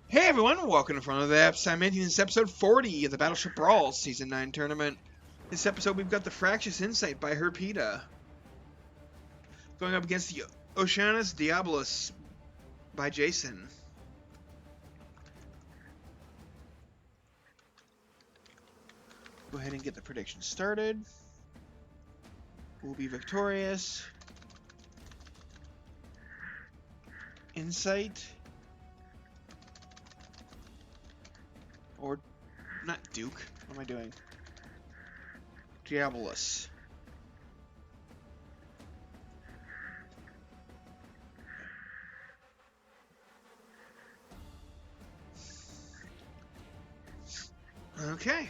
Hey everyone, welcome to Front of the Apps. I'm making this episode 40 of the Battleship Brawl Season 9 tournament. This episode we've got the Fractious Insight by Herpeta. Going up against the Oceanus Diabolus by Jason. Go ahead and get the prediction started. We'll be victorious. Insight. Or, not Duke. What am I doing? Diabolus. Okay.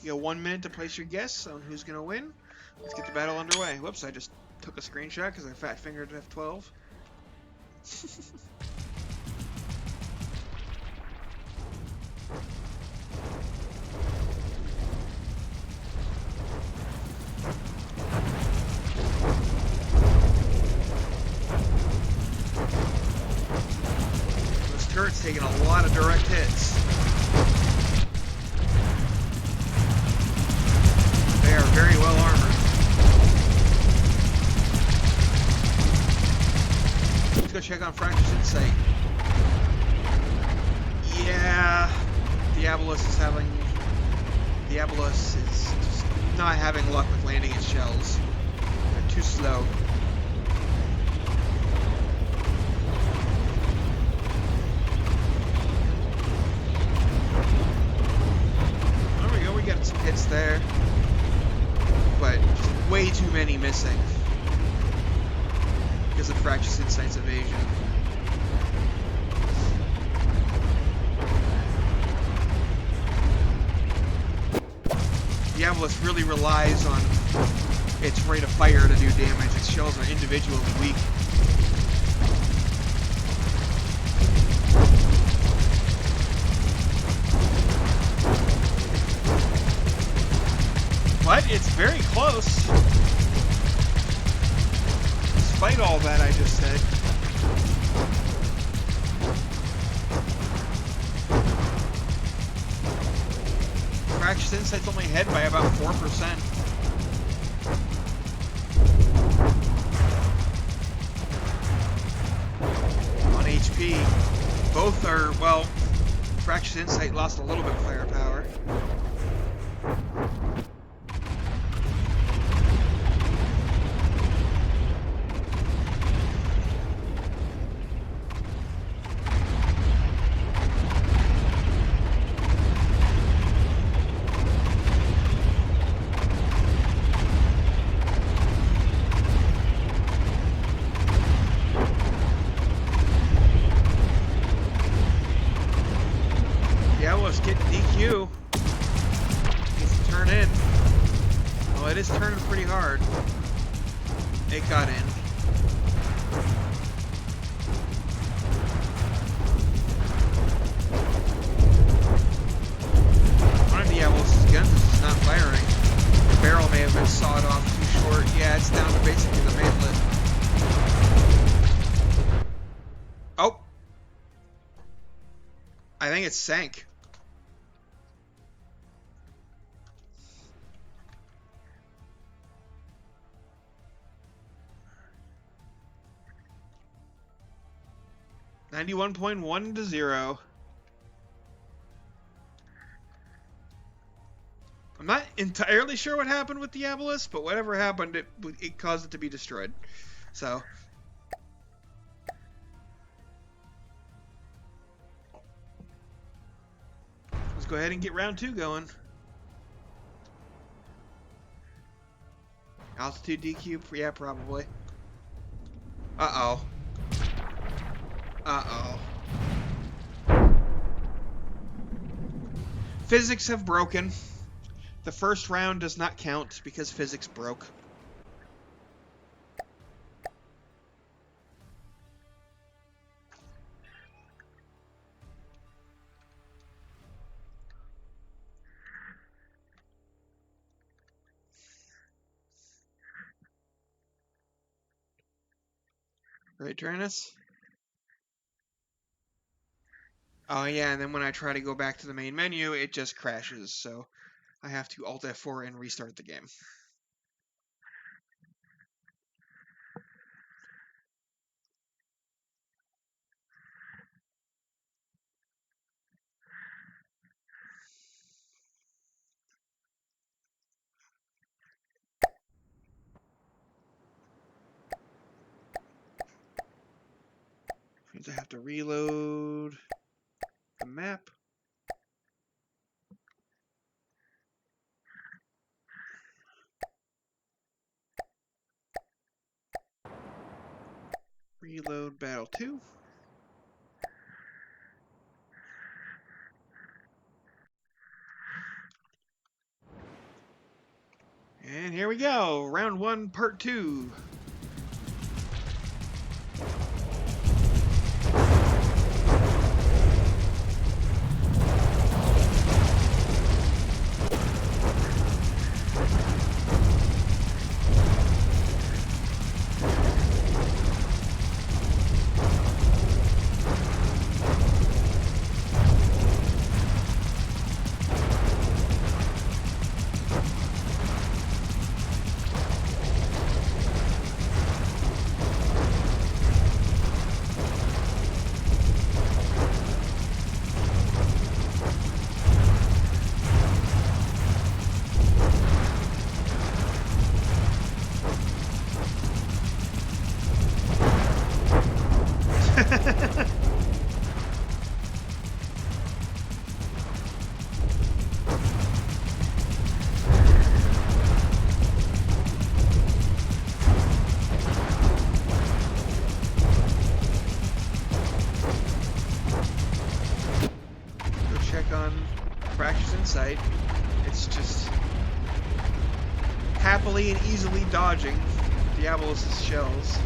You got 1 minute to place your guess on who's going to win. Let's get the battle underway. Whoops, I just took a screenshot because I fat fingered F12. This turret's taking a lot of direct hits. They are very well armored. Let's go check on Fractious Insight. Yeah, Diabolus is just not having luck with landing its shells. They're too slow. There we go, we got some hits there. But just way too many missing because of Fractious Insight's evasion. Diabolus really relies on its rate of fire to do damage. Its shells are individually weak. But it's very close. Despite all that I just said. Fractious Insight's only ahead by about 4%. On HP. Both are, well, Fractious Insight lost a little bit of firepower. Getting DQ. Needs to turn in. Well, it is turning pretty hard. It got in. One of Diabolus' guns is just not firing. The barrel may have been sawed off too short. Yeah, it's down to basically the mantlet. Oh! I think it sank. $91.1 to 0. I'm not entirely sure what happened with Diabolus, but whatever happened, it caused it to be destroyed. So, let's go ahead and get round 2 going. Altitude DQ? Yeah, probably. Uh-oh. Uh-oh. Physics have broken. The first round does not count because physics broke. Right, Turnus? Oh yeah, and then when I try to go back to the main menu, it just crashes, so I have to Alt F4 and restart the game. Means I have to reload the map. Reload Battle 2. And here we go, round 1, part 2. Insight. It's just happily and easily dodging Diabolus' shells.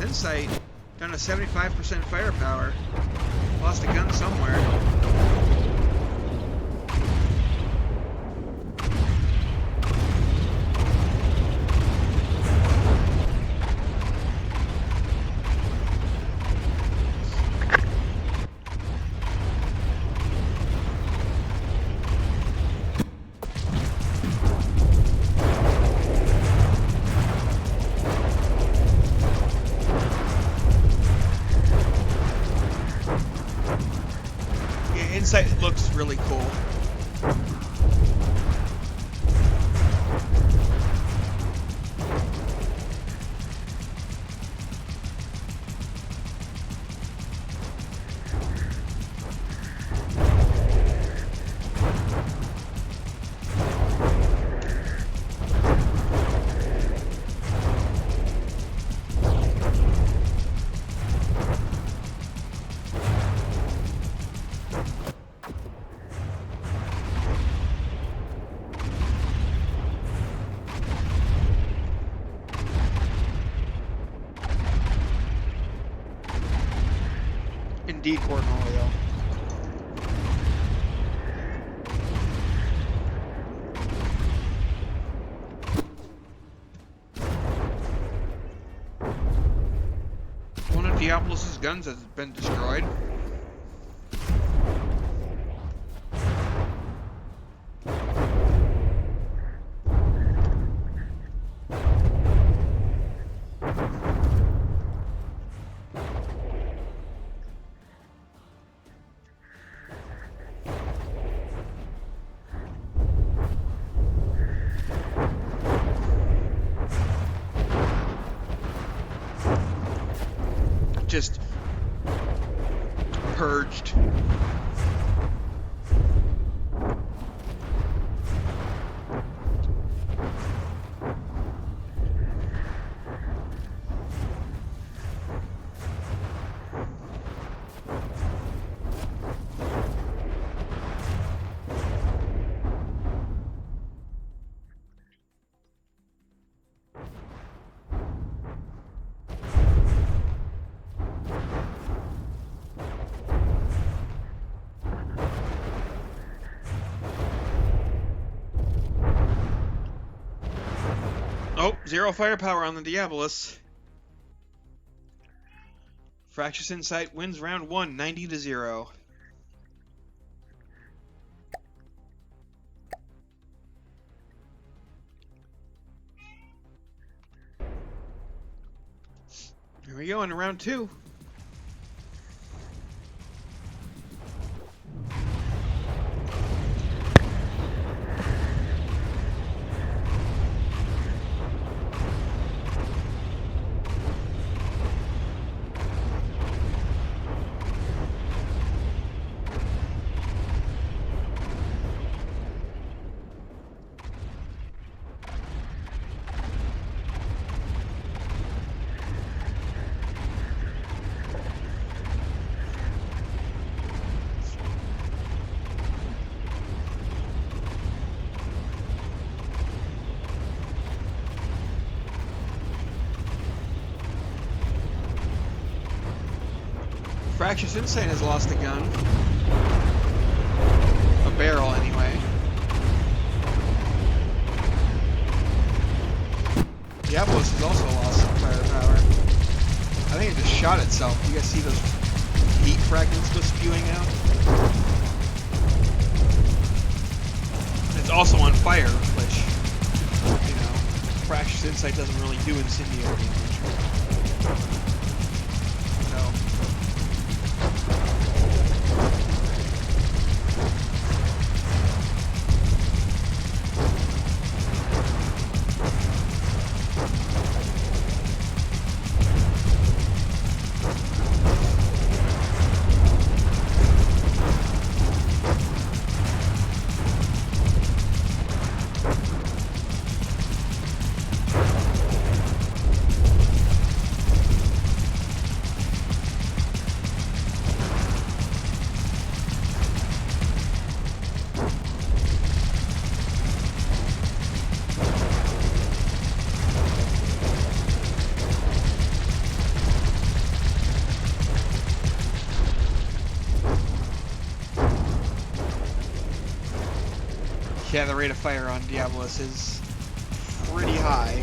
Insight down to 75% firepower. Lost a gun somewhere. Insight looks really cool. Indeed, Cornholio. Diabolus' guns has been destroyed. Just purged. Oh, 0 firepower on the Diabolus. Fractious Insight wins round 1, 90-0. Here we go into round 2. Fractious Insight has lost a gun. A barrel, anyway. Diabolus has also lost some firepower. I think it just shot itself. You guys see those heat fragments go spewing out? It's also on fire, which, you know, Fractious Insight doesn't really do incendiary damage. So. Yeah, the rate of fire on Diabolus is pretty high.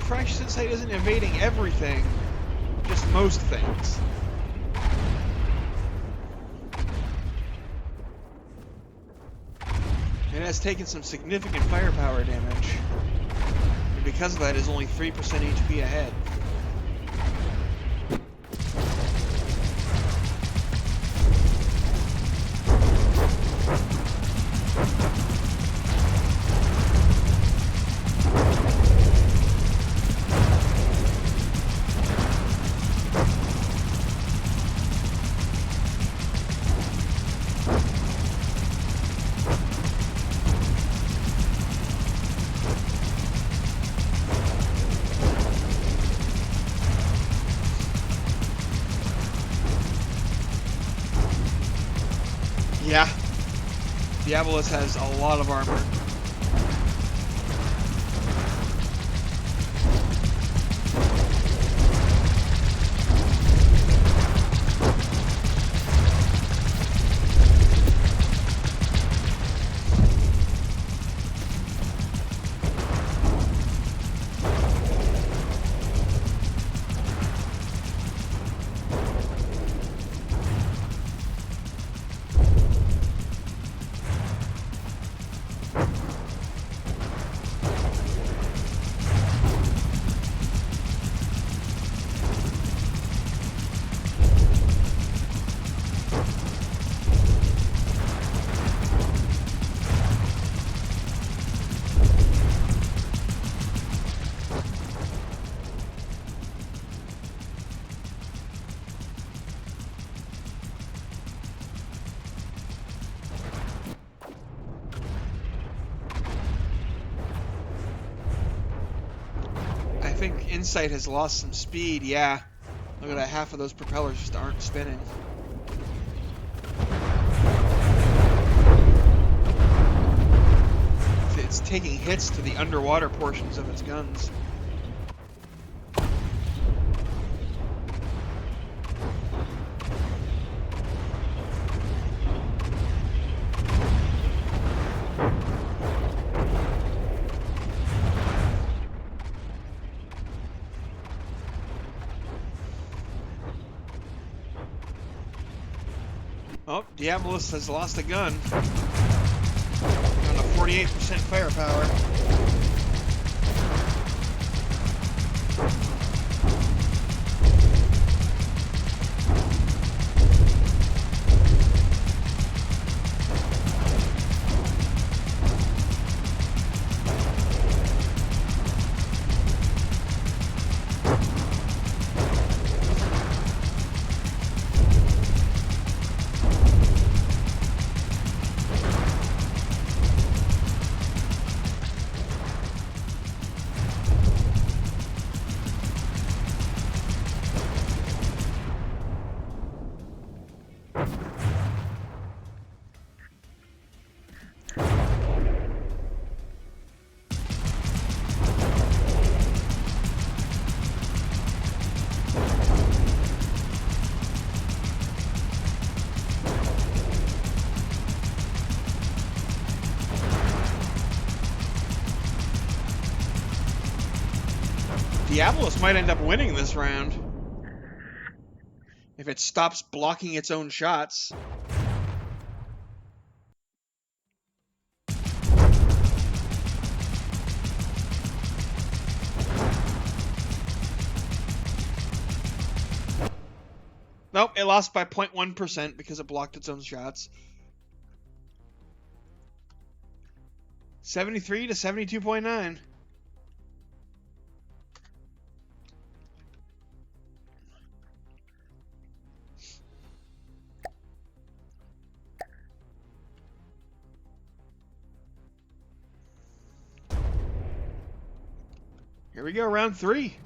Fractious Insight isn't evading everything, just most things. It has taken some significant firepower damage, and because of that is only 3% HP ahead. Diabolus has a lot of armor. I think Insight has lost some speed, yeah. Look at that, half of those propellers just aren't spinning. It's taking hits to the underwater portions of its guns. Oh, Diabolus has lost a gun. Down to 48% firepower. Diabolus might end up winning this round if it stops blocking its own shots. Nope, it lost by 0.1% because it blocked its own shots. 73 to 72.9. Here we go, round 3.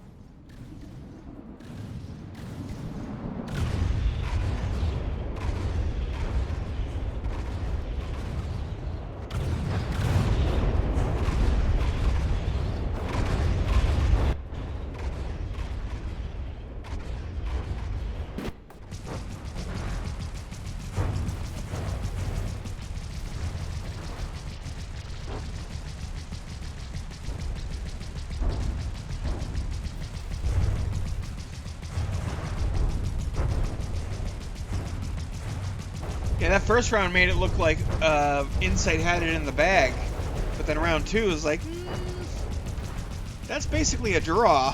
Yeah, that first round made it look like Insight had it in the bag, but then round 2 is like, that's basically a draw.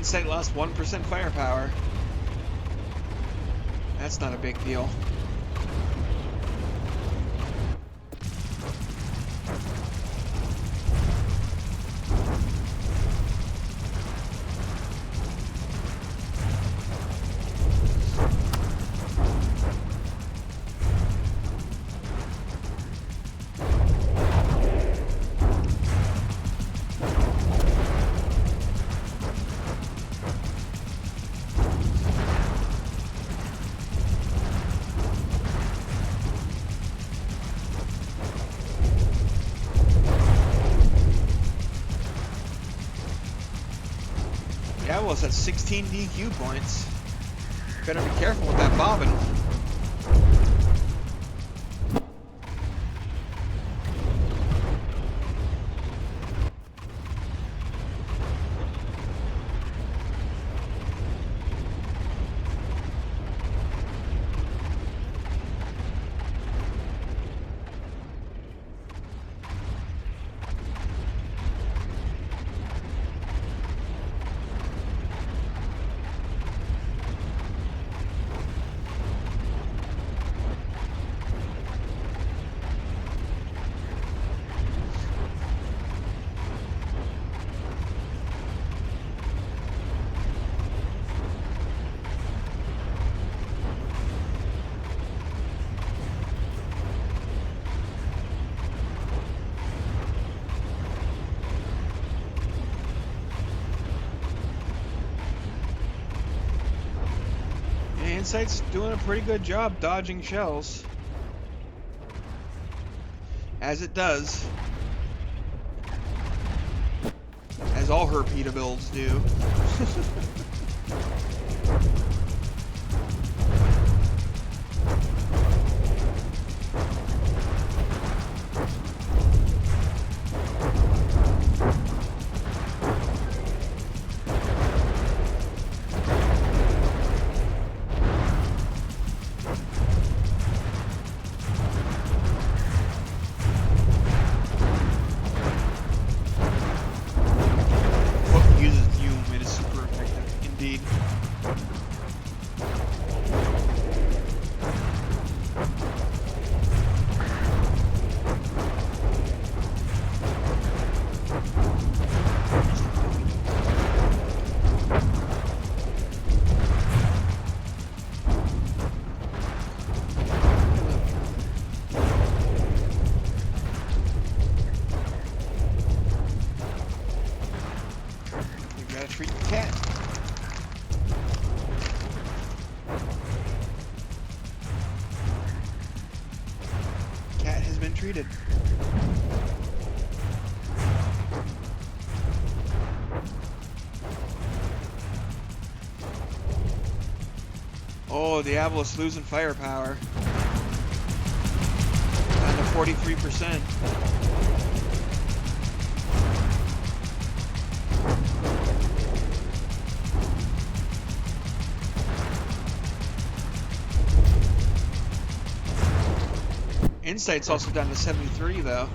Insight lost 1% firepower. That's not a big deal. Diabolus at 16 DQ points. Better be careful with that bobbin. Insight's doing a pretty good job dodging shells. As it does. As all her PETA builds do. Treated. Oh, Diabolus losing firepower. Down to 43%. Insight's also down to 73, though.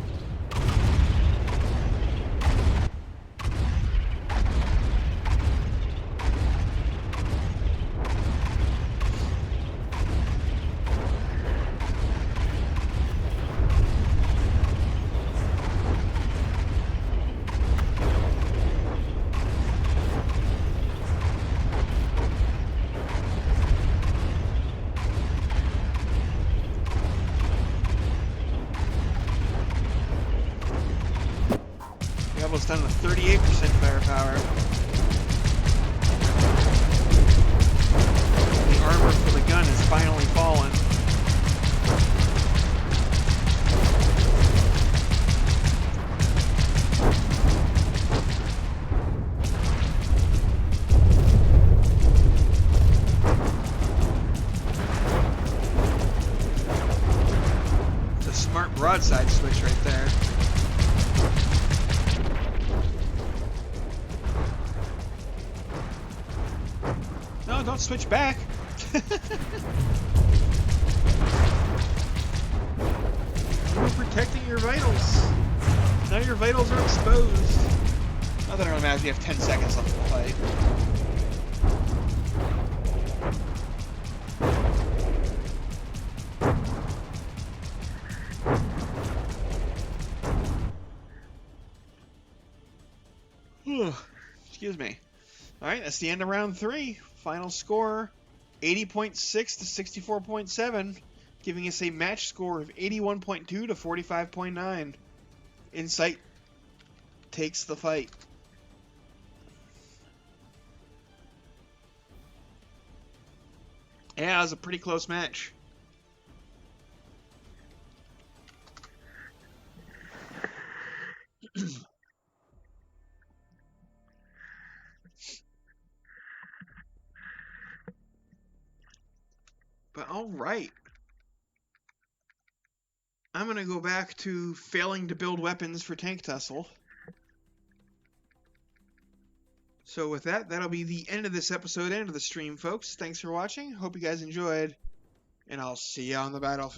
Diabolus down to 38% firepower. The armor for the gun has finally fallen. It's a smart broadside switch right there. No, don't switch back. You were protecting your vitals. Now your vitals are exposed. Not that it really matters, we have 10 seconds left in the fight. Excuse me. Alright, that's the end of round 3. Final score, 80.6 to 64.7, giving us a match score of 81.2 to 45.9. Insight takes the fight. Yeah, it was a pretty close match. But alright. I'm going to go back to failing to build weapons for Tank Tussle. So with that, that'll be the end of this episode, end of the stream, folks. Thanks for watching. Hope you guys enjoyed. And I'll see you on the battlefield.